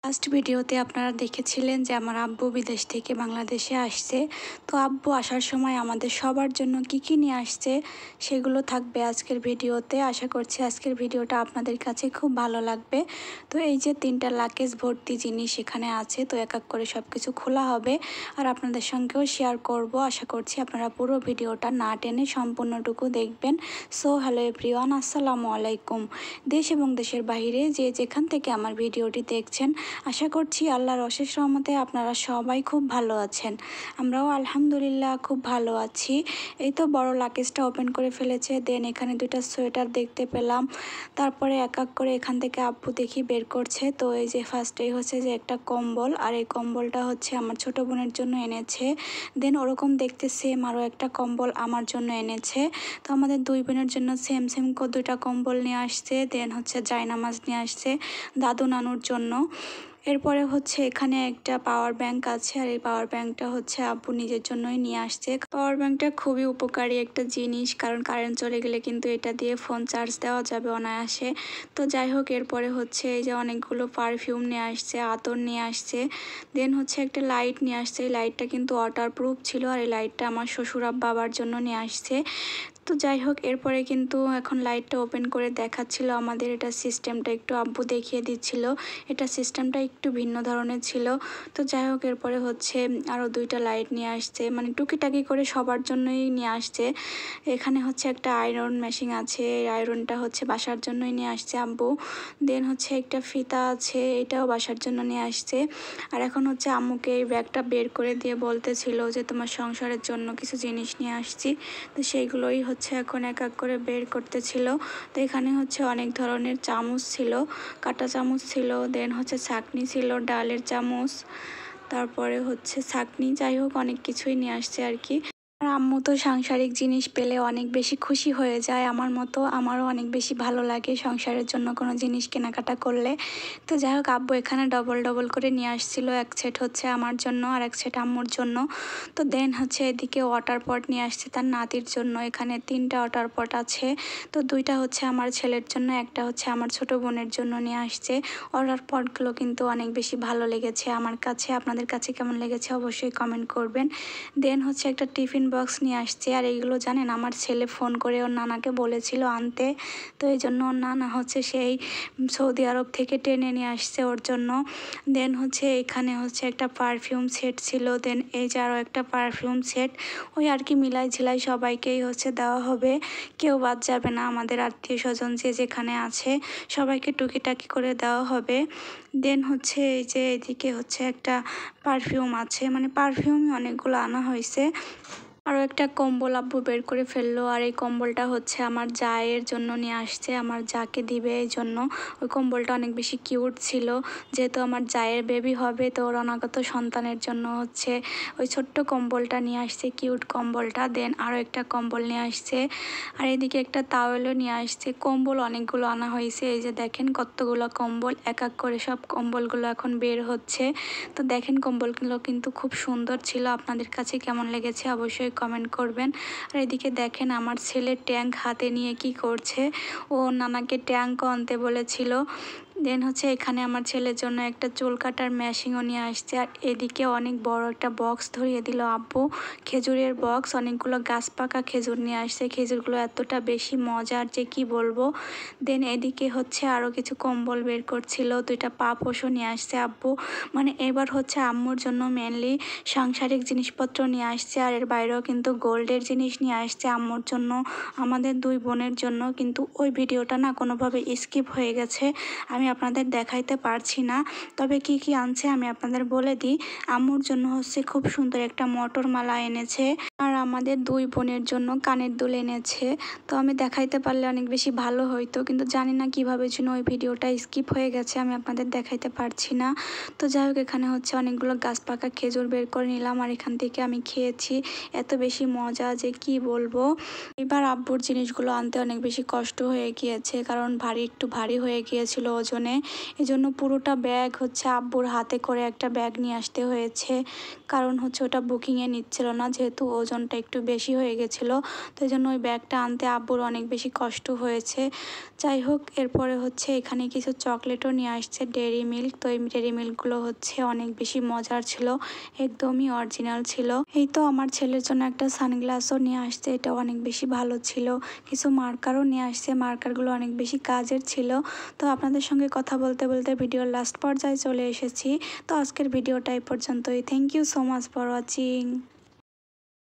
Last ভিডিওতে আপনারা দেখেছিলেন যে আমার আব্বু বিদেশ থেকে বাংলাদেশে আসছে। তো আব্বু আসার সময় আমাদের সবার জন্য কি কি নিয়ে আসছে সেগুলো থাকবে আজকের ভিডিওতে। আশা করছি আজকের ভিডিওটা আপনাদের কাছে খুব ভালো লাগবে। তো এই যে 3টা লাকেজ ভর্তি জিনিস এখানে আছে, তো এক এক করে সব কিছু খোলা হবে আর আপনাদের সঙ্গেও শেয়ার করব। আশা করছি আপনারা পুরো ভিডিওটা না টেনে সম্পূর্ণটুকু দেখবেন। সো হ্যালো এভরিওয়ান, আসসালামু আলাইকুম। দেশ এবং দেশের বাইরে যে যেখান থেকে আমার ভিডিওটি দেখছেন, আশা করছি আল্লাহর অশেষ রহমতে আপনারা সবাই খুব ভালো আছেন। আমরাও আলহামদুলিল্লাহ খুব ভালো আছি। এই তো বড় লাকেজটা ওপেন করে ফেলেছে। দেন এখানে 2টা সোয়েটার দেখতে পেলাম। তারপরে এক এক করে এখান থেকে আব্বু দেখি বের করছে। তো এই যে ফার্স্টেই হচ্ছে যে একটা কম্বল, আর এই কম্বলটা হচ্ছে আমার ছোট বোনের জন্য এনেছে। দেন ওরকম দেখতে সেম আরও একটা কম্বল আমার জন্য এনেছে। তো আমাদের দুই বোনের জন্য সেম 2টা কম্বল নিয়ে আসছে। দেন হচ্ছে জায়নামাজ নিয়ে আসছে দাদু নানুর জন্য। এরপরে হচ্ছে এখানে একটা পাওয়ার ব্যাংক আছে, আর এই পাওয়ার ব্যাংকটা হচ্ছে আব্বু নিজের জন্যই নিয়ে আসছে। পাওয়ার ব্যাংকটা খুবই উপকারী একটা জিনিস, কারণ কারেন্ট চলে গেলে কিন্তু এটা দিয়ে ফোন চার্জ দেওয়া যাবে অনায়াসে। তো যাই হোক, এরপরে হচ্ছে এই যে অনেকগুলো পারফিউম নিয়ে আসছে, আতর নিয়ে আসছে। দেন হচ্ছে একটা লাইট নিয়ে আসছে। এই লাইটটা কিন্তু ওয়াটারপ্রুফ ছিল, আর এই লাইটটা আমার শ্বশুর বাবার জন্য নিয়ে আসছে। তো যাই হোক, এরপরে কিন্তু এখন লাইটটা ওপেন করে দেখাচ্ছিল আমাদের। এটা সিস্টেমটা একটু আব্বু দেখিয়ে দিচ্ছিল। এটা সিস্টেমটা একটু ভিন্ন ধরনের ছিল। তো যাই হোক, এরপরে হচ্ছে আরও 2টা লাইট নিয়ে আসছে, মানে টুকিটাকি করে সবার জন্যই নিয়ে আসছে। এখানে হচ্ছে একটা আয়রন মেশিন আছে, এই আয়রনটা হচ্ছে বাসার জন্যই নিয়ে আসছে আব্বু। দেন হচ্ছে একটা ফিতা আছে, এটাও বাসার জন্য নিয়ে আসছে। আর এখন হচ্ছে আম্মুকে এই ব্যাগটা বের করে দিয়ে বলতেছিল যে তোমার সংসারের জন্য কিছু জিনিস নিয়ে আসছি। তো সেইগুলোই হচ্ছে এখন এক এক করে বের করতেছিল। তো এখানে হচ্ছে অনেক ধরনের চামচ ছিল, কাঁটা চামচ ছিল, দেন হচ্ছে ছাঁকনি ছিল, ডালের চামচ, তারপরে হচ্ছে ছাঁকনি, যাই হোক অনেক কিছুই নিয়ে আসছে আর কি। আর আম্মু তো সাংসারিক জিনিস পেলে অনেক বেশি খুশি হয়ে যায়, আমার মতো। আমারও অনেক বেশি ভালো লাগে সংসারের জন্য কোনো জিনিস কেনাকাটা করলে। তো যাই হোক, আব্বু এখানে ডবল ডবল করে নিয়ে আসছিল। এক সেট হচ্ছে আমার জন্য আর এক সেট আম্মুর জন্য। তো দেন হচ্ছে এদিকে ওয়াটার পট নিয়ে আসছে তার নাতির জন্য। এখানে 3টা ওয়াটার পট আছে। তো 2টা হচ্ছে আমার ছেলের জন্য, একটা হচ্ছে আমার ছোট বোনের জন্য নিয়ে আসছে। ওয়াটার পটগুলো কিন্তু অনেক বেশি ভালো লেগেছে আমার কাছে। আপনাদের কাছে কেমন লেগেছে অবশ্যই কমেন্ট করবেন। দেন হচ্ছে একটা টিফিন বক্স নিয়ে আসছে। আর এইগুলো জানেন, আমার ছেলে ফোন করে ওর নানাকে বলেছিল আনতে। তো এই জন্য ওর নানা হচ্ছে সেই সৌদি আরব থেকে টেনে নিয়ে আসছে ওর জন্য। দেন হচ্ছে এখানে হচ্ছে একটা পারফিউম সেট ছিল। দেন এই যে আরও একটা পারফিউম সেট, ওই আর কি মিলাই ঝিলাই সবাইকেই হচ্ছে দেওয়া হবে, কেউ বাদ যাবে না। আমাদের আত্মীয় স্বজন যে যেখানে আছে সবাইকে টুকিটাকি করে দেওয়া হবে। দেন হচ্ছে এই যে এদিকে হচ্ছে একটা পারফিউম আছে, মানে পারফিউমই অনেকগুলো আনা হয়েছে। আরও একটা কম্বল আব্বু বের করে ফেললো, আর এই কম্বলটা হচ্ছে আমার জায়ের জন্য নিয়ে আসছে, আমার যাকে দিবে এই জন্য। ওই কম্বলটা অনেক বেশি কিউট ছিল, যেহেতু আমার জায়ের বেবি হবে, তো ওর অনাগত সন্তানের জন্য হচ্ছে ওই ছোট্ট কম্বলটা নিয়ে আসছে, কিউট কম্বলটা। দেন আরও একটা কম্বল নিয়ে আসছে, আর এদিকে একটা তাওয়েলও নিয়ে আসছে। কম্বল অনেকগুলো আনা হয়েছে, এই যে দেখেন কতগুলো কম্বল, এক এক করে সব কম্বলগুলো এখন বের হচ্ছে। তো দেখেন কম্বলগুলো কিন্তু খুব সুন্দর ছিল। আপনাদের কাছে কেমন লেগেছে অবশ্যই কমেন্ট করবেন। আর এদিকে দেখেন আমার ছেলে ট্যাঙ্ক হাতে নিয়ে কি করছে, ও নানাকে ট্যাঙ্কও আনতে বলেছিল। দেন হচ্ছে এখানে আমার ছেলের জন্য একটা চুল কাটার মেশিনও নিয়ে আসছে। আর এদিকে অনেক বড় একটা বক্স ধরিয়ে দিল আব্বু, খেজুরের বক্স। অনেকগুলো গাছ পাকা খেজুর নিয়ে আসছে, খেজুরগুলো এতটা বেশি মজার যে কি বলবো। দেন এদিকে হচ্ছে আরও কিছু কম্বল বের করছিল, 2টা পাপোশও নিয়ে আসছে আব্বু। মানে এবার হচ্ছে আম্মুর জন্য মেনলি সাংসারিক জিনিসপত্র নিয়ে আসছে, আর এর বাইরেও কিন্তু গোল্ডের জিনিস নিয়ে আসছে আম্মুর জন্য, আমাদের দুই বোনের জন্য। কিন্তু ওই ভিডিওটা না কোনোভাবে স্কিপ হয়ে গেছে, আমি আপনাদের দেখাইতে পারছি না। তবে কি কি আনছে আমি আপনাদের বলে দিই। আম্মুর জন্য হচ্ছে খুব সুন্দর একটা মটর মালা এনেছে, আর আমাদের দুই বোনের জন্য কানের দুল এনেছে। তো আমি দেখাইতে পারলে অনেক বেশি ভালো হইতো, কিন্তু জানি না কীভাবে যেন ওই ভিডিওটা স্কিপ হয়ে গেছে, আমি আপনাদের দেখাইতে পারছি না। তো যাই হোক, এখানে হচ্ছে অনেকগুলো গাছ পাকা খেজুর বের করে নিলাম, আর এখান থেকে আমি খেয়েছি, এত বেশি মজা যে কি বলবো। এবার আব্বুর জিনিসগুলো আনতে অনেক বেশি কষ্ট হয়ে গিয়েছে, কারণ একটু ভারী হয়ে গিয়েছিল ওজনে। এজন্য পুরোটা ব্যাগ হচ্ছে আব্বুর হাতে করে একটা ব্যাগ নিয়ে আসতে হয়েছে, কারণ হচ্ছে ওটা বুকিংয়ে নিচ্ছিল না, যেহেতু ওজন ওজনটা একটু বেশি হয়ে গেছিলো, তো এই জন্য ওই ব্যাগটা আনতে আব্বুর অনেক বেশি কষ্ট হয়েছে। যাই হোক, এরপরে হচ্ছে এখানে কিছু চকলেটও নিয়ে আসছে, ডেইরি মিল্ক। তো এই ডেইরি মিল্কগুলো হচ্ছে অনেক বেশি মজার ছিল, একদমই অরিজিনাল ছিল। এই তো আমার ছেলের জন্য একটা সানগ্লাসও নিয়ে আসছে, এটা অনেক বেশি ভালো ছিল। কিছু মার্কারও নিয়ে আসছে, মার্কারগুলো অনেক বেশি কাজের ছিল। তো আপনাদের সঙ্গে কথা বলতে বলতে ভিডিওর লাস্ট পর্যায়ে চলে এসেছি। তো আজকের ভিডিওটা এই পর্যন্তই। Thank you so much for watching.